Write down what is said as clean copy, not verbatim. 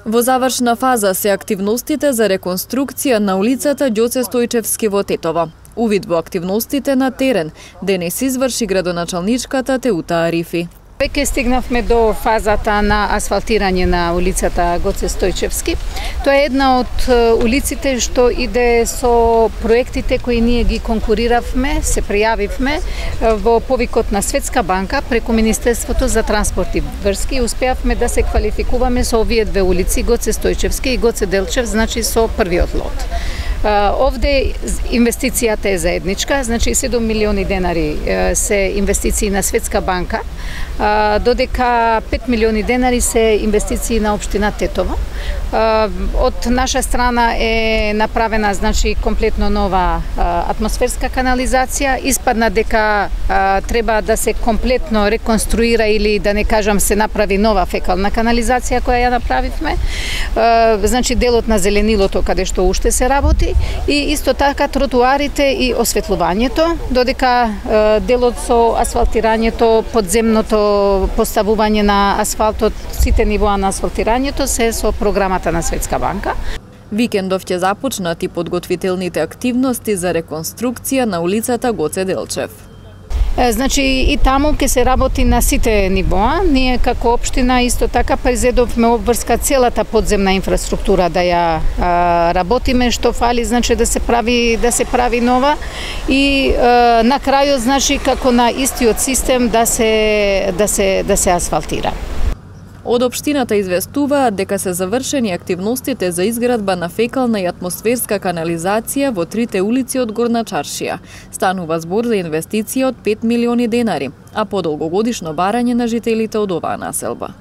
Во завршна фаза се активностите за реконструкција на улицата Ѓоце Стојчевски во Тетово. Увид во активностите на терен денес изврши градоначалничката Теута Арифи. Веќе стигнавме до фазата на асфалтирање на улицата Гоце Стојчевски. Тоа е една од улиците што иде со проектите кои ние ги конкуриравме, се пријавивме во повикот на Светска банка преку Министерството за транспорт и врски. Успеавме да се квалификуваме со овие две улици, Гоце Стојчевски и Гоце Делчев, значи со првиот лот. Овде инвестицијата е заедничка, значи 7 милиони денари се инвестиции на Светска банка, додека 5 милиони денари се инвестиции на општина Тетово. Од наша страна е направена значи комплетно нова атмосферска канализација. Испадна дека треба да се комплетно реконструира или да не кажам се направи нова фекална канализација која ја направивме. Значи делот на зеленилото каде што уште се работи и исто така тротуарите и осветлувањето, додека делот со асфалтирањето, подземното поставување на асфалтот, сите нивоа на асфалтирањето се со програмата на Светска банка. Викендов ќе започнат и подготвителните активности за реконструкција на улицата Гоце Делчев. Значи и таму ќе се работи на сите нивоа. Ние како општина исто така произведовме обврска целата подземна инфраструктура да ја работиме, што фали значи да се прави нова и на крајот значи како на истиот систем да се асфалтира. Од општината известуваат дека се завршени активностите за изградба на фекална и атмосферска канализација во трите улици од Горна Чаршија. Станува збор за инвестиција од 5 милиони денари, а подолгогодишно барање на жителите од оваа населба.